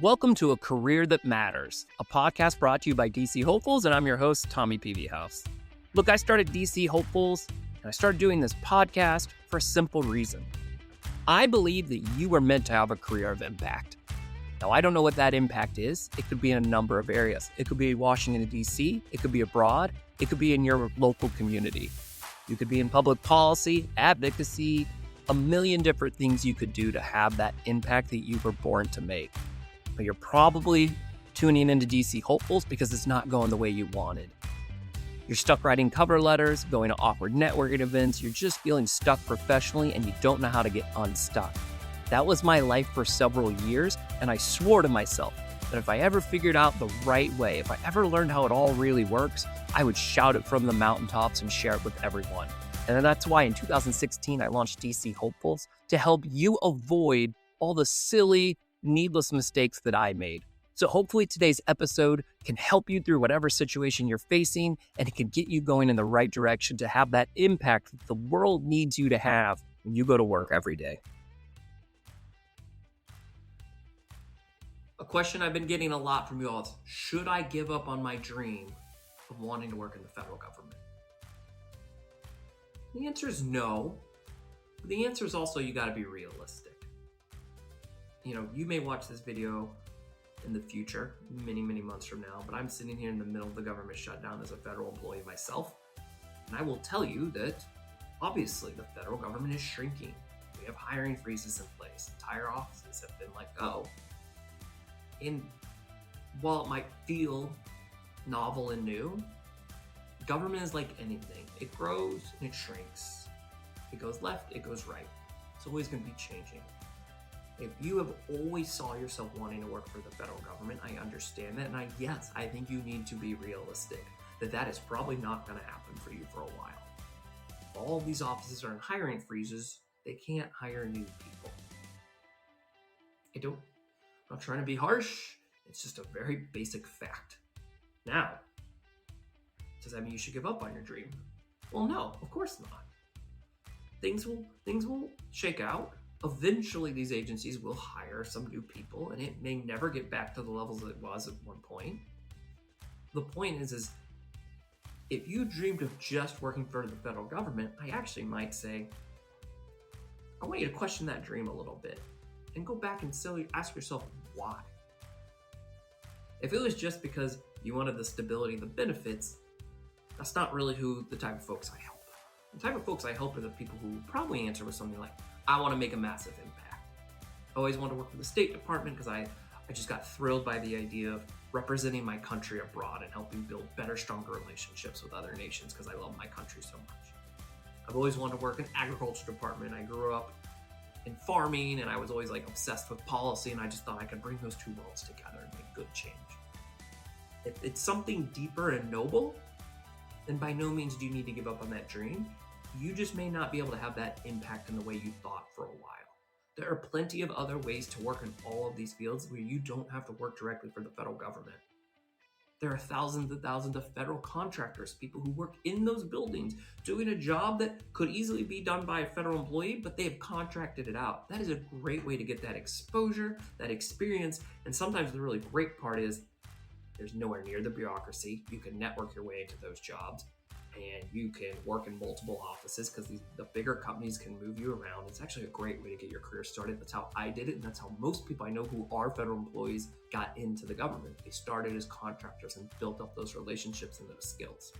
Welcome to A Career That Matters, a podcast brought to you by DC Hopefuls, and I'm your host, Tommy Peavyhouse. Look, I started DC Hopefuls, and I started doing this podcast for a simple reason. I believe that you are meant to have a career of impact. Now, I don't know what that impact is. It could be in a number of areas. It could be Washington, D.C., it could be abroad, it could be in your local community. You could be in public policy, advocacy, a million different things you could do to have that impact that you were born to make. But you're probably tuning into DC Hopefuls because it's not going the way you wanted. You're stuck writing cover letters, going to awkward networking events, you're just feeling stuck professionally and you don't know how to get unstuck. That was my life for several years, and I swore to myself that if I ever figured out the right way, if I ever learned how it all really works, I would shout it from the mountaintops and share it with everyone. And that's why in 2016, I launched DC Hopefuls to help you avoid all the silly, needless mistakes that I made. So hopefully today's episode can help you through whatever situation you're facing, and it can get you going in the right direction to have that impact that the world needs you to have when you go to work every day. A question I've been getting a lot from you all is, should I give up on my dream of wanting to work in the federal government? The answer is no. But the answer is also you got to be realistic. You know, you may watch this video in the future, many months from now, but I'm sitting here in the middle of the government shutdown as a federal employee myself. And I will tell you that obviously the federal government is shrinking. We have hiring freezes in place. Entire offices have been let go. And while it might feel novel and new, government is like anything. It grows and it shrinks. It goes left, it goes right. It's always going to be changing. If you have always saw yourself wanting to work for the federal government, I understand that. And I think you need to be realistic that is probably not going to happen for you for a while. If all of these offices are in hiring freezes, they can't hire new people. I'm not trying to be harsh. It's just a very basic fact. Now, does that mean you should give up on your dream? Well, no, of course not. Things will shake out. Eventually, these agencies will hire some new people, and it may never get back to the levels that it was at one point. The point is if you dreamed of just working for the federal government, I actually might say, I want you to question that dream a little bit and go back and ask yourself why. If it was just because you wanted the stability and the benefits, that's not really the type of folks I help. The type of folks I help are the people who probably answer with something like, I want to make a massive impact. I always wanted to work for the State Department because I just got thrilled by the idea of representing my country abroad and helping build better, stronger relationships with other nations because I love my country so much. I've always wanted to work in agriculture department. I grew up in farming and I was always obsessed with policy, and I just thought I could bring those two worlds together and make good change. If it's something deeper and noble, then by no means do you need to give up on that dream. You just may not be able to have that impact in the way you thought for a while. There are plenty of other ways to work in all of these fields where you don't have to work directly for the federal government. There are thousands and thousands of federal contractors, people who work in those buildings, doing a job that could easily be done by a federal employee, but they have contracted it out. That is a great way to get that exposure, that experience, and sometimes the really great part is there's nowhere near the bureaucracy. You can network your way into those jobs, and you can work in multiple offices because the bigger companies can move you around. It's actually a great way to get your career started. That's how I did it, and that's how most people I know who are federal employees got into the government. They started as contractors and built up those relationships and those skills.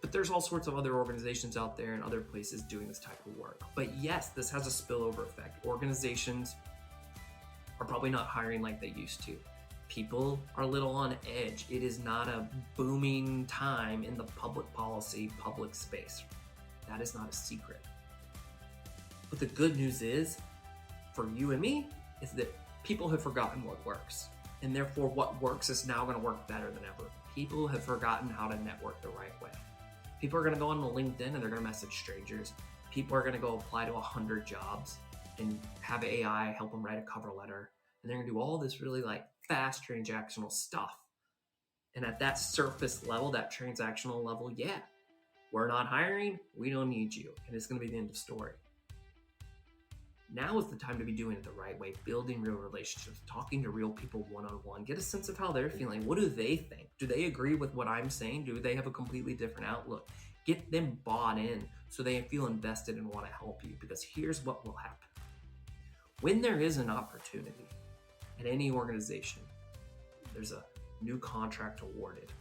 But there's all sorts of other organizations out there and other places doing this type of work. But yes, this has a spillover effect. Organizations are probably not hiring like they used to. People are a little on edge. It is not a booming time in the public policy, public space. That is not a secret. But the good news is, for you and me, is that people have forgotten what works. And therefore, what works is now going to work better than ever. People have forgotten how to network the right way. People are going to go on LinkedIn and they're going to message strangers. People are going to go apply to 100 jobs and have AI help them write a cover letter. And they're going to do all this really fast transactional stuff. And at that surface level, that transactional level, yeah, we're not hiring, we don't need you. And it's going to be the end of story. Now is the time to be doing it the right way, building real relationships, talking to real people one-on-one, get a sense of how they're feeling. What do they think? Do they agree with what I'm saying? Do they have a completely different outlook? Get them bought in so they feel invested and want to help you, because here's what will happen. When there is an opportunity at any organization, there's a new contract awarded,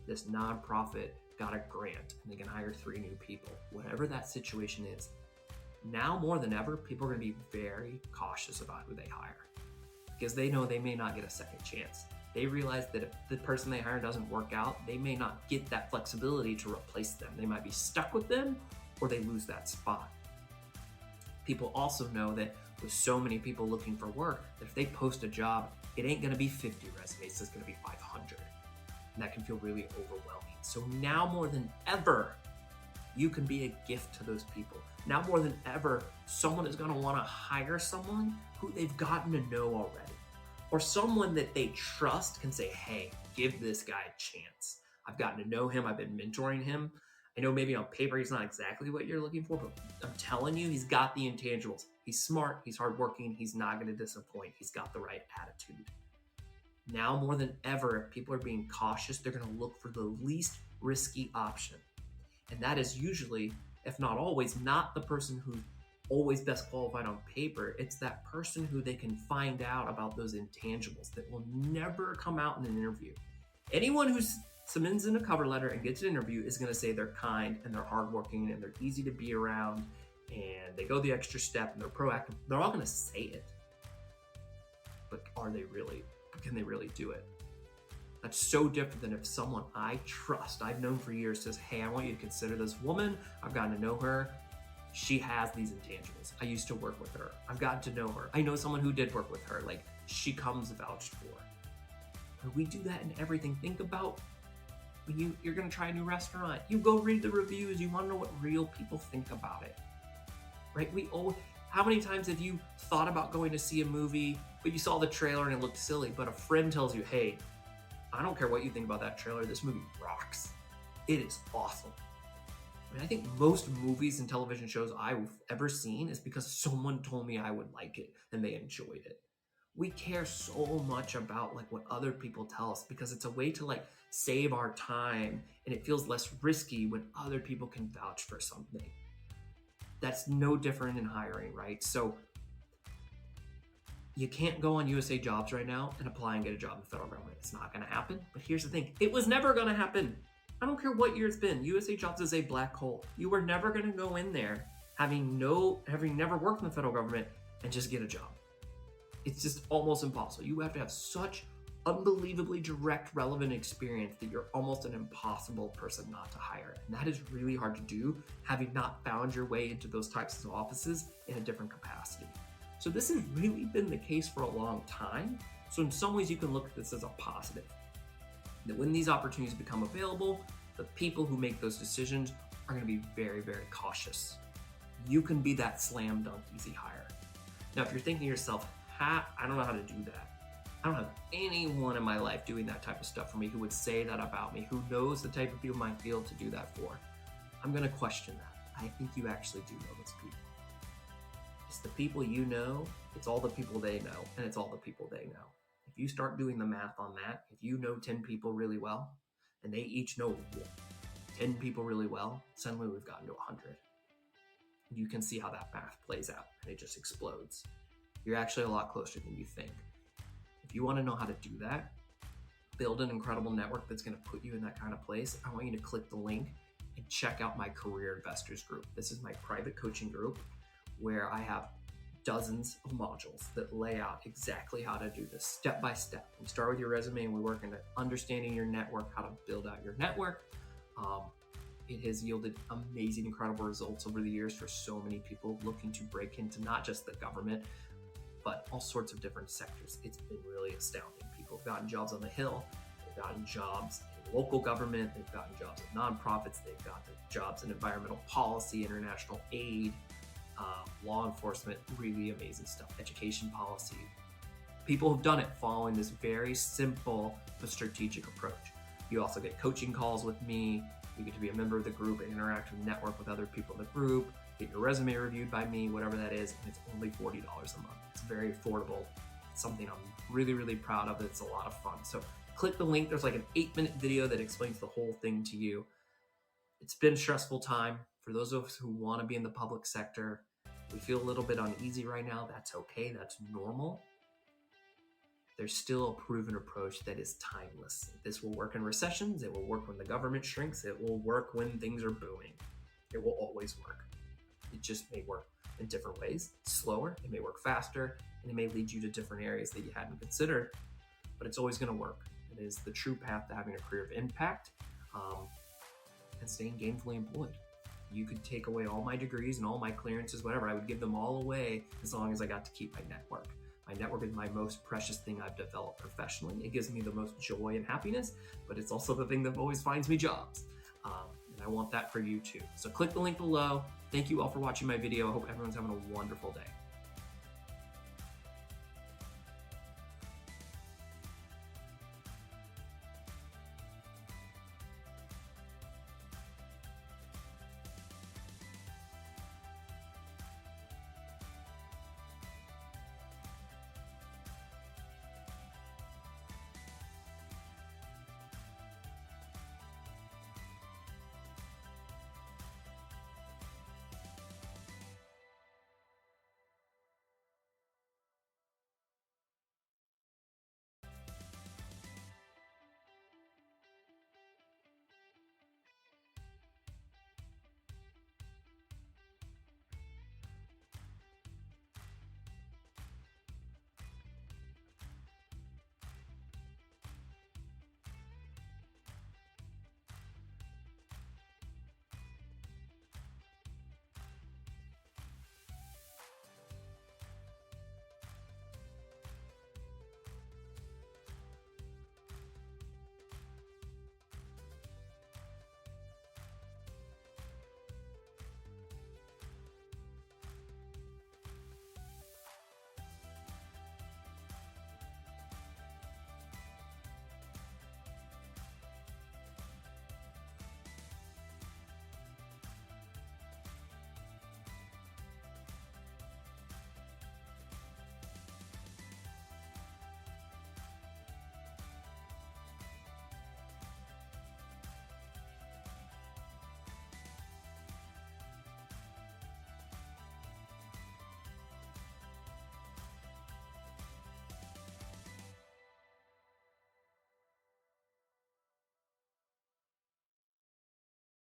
this nonprofit got a grant and they can hire 3 new people, whatever that situation is, now more than ever, people are going to be very cautious about who they hire, because they know they may not get a second chance. They realize that if the person they hire doesn't work out, they may not get that flexibility to replace them. They might be stuck with them, or they lose that spot. People also know that with so many people looking for work, that if they post a job, it ain't going to be 50 resumes, it's going to be 500. And that can feel really overwhelming. So now more than ever, you can be a gift to those people. Now more than ever, someone is going to want to hire someone who they've gotten to know already, or someone that they trust can say, hey, give this guy a chance. I've gotten to know him. I've been mentoring him. I know maybe on paper he's not exactly what you're looking for, but I'm telling you, he's got the intangibles. He's smart. He's hardworking. He's not going to disappoint. He's got the right attitude. Now more than ever, if people are being cautious, they're going to look for the least risky option. And that is usually, if not always, not the person who's always best qualified on paper. It's that person who they can find out about those intangibles that will never come out in an interview. Anyone who submits in a cover letter and gets an interview is going to say they're kind and they're hardworking and they're easy to be around and they go the extra step and they're proactive. They're all going to say it. But can they really do it? That's so different than if someone I trust, I've known for years, says, hey, I want you to consider this woman. I've gotten to know her. She has these intangibles. I used to work with her. I've gotten to know her. I know someone who did work with her. Like, she comes vouched for. When we do that in everything, think about when you're going to try a new restaurant. You go read the reviews. You want to know what real people think about it, right? How many times have you thought about going to see a movie, but you saw the trailer and it looked silly, but a friend tells you, hey, I don't care what you think about that trailer. This movie rocks. It is awesome. I mean, I think most movies and television shows I've ever seen is because someone told me I would like it and they enjoyed it. We care so much about like what other people tell us because it's a way to like save our time, and it feels less risky when other people can vouch for something. That's no different in hiring, right? So you can't go on USA Jobs right now and apply and get a job in the federal government. It's not going to happen. But here's the thing. It was never going to happen. I don't care what year it's been. USA Jobs is a black hole. You were never going to go in there having never worked in the federal government and just get a job. It's just almost impossible. You have to have such unbelievably direct, relevant experience that you're almost an impossible person not to hire. And that is really hard to do, having not found your way into those types of offices in a different capacity. So this has really been the case for a long time. So in some ways you can look at this as a positive. That when these opportunities become available, the people who make those decisions are going to be very, very cautious. You can be that slam dunk easy hire. Now, if you're thinking to yourself, I don't know how to do that. I don't have anyone in my life doing that type of stuff for me who would say that about me, who knows the type of people in my field to do that for. I'm going to question that. I think you actually do know those people. It's the people you know, it's all the people they know, and it's all the people they know. If you start doing the math on that, if you know 10 people really well, and they each know 10 people really well, suddenly we've gotten to 100. You can see how that math plays out, and it just explodes. You're actually a lot closer than you think. If you want to know how to do that, build an incredible network that's going to put you in that kind of place, I want you to click the link and check out my Career Investors group. This is my private coaching group where I have dozens of modules that lay out exactly how to do this step by step. We start with your resume and we work into understanding your network, how to build out your network. It has yielded amazing, incredible results over the years for so many people looking to break into not just the government, but all sorts of different sectors. It's been really astounding. People have gotten jobs on the Hill, they've gotten jobs in local government, they've gotten jobs in nonprofits, they've gotten jobs in environmental policy, international aid, law enforcement, really amazing stuff, education policy. People have done it following this very simple but strategic approach. You also get coaching calls with me. You get to be a member of the group and interact and network with other people in the group. get your resume reviewed by me, whatever that is, and it's only $40 a month. It's very affordable. It's something I'm really, really proud of. It's a lot of fun. So click the link. There's like an 8-minute video that explains the whole thing to you. It's been a stressful time. For those of us who want to be in the public sector, we feel a little bit uneasy right now. That's okay. That's normal. There's still a proven approach that is timeless. This will work in recessions. It will work when the government shrinks. It will work when things are booming. It will always work. It just may work in different ways, slower. It may work faster, and it may lead you to different areas that you hadn't considered, but it's always going to work. It is the true path to having a career of impact and staying gainfully employed. You could take away all my degrees and all my clearances, whatever. I would give them all away as long as I got to keep my network. My network is my most precious thing I've developed professionally. It gives me the most joy and happiness, but it's also the thing that always finds me jobs. And I want that for you too. So click the link below. Thank you all for watching my video. I hope everyone's having a wonderful day.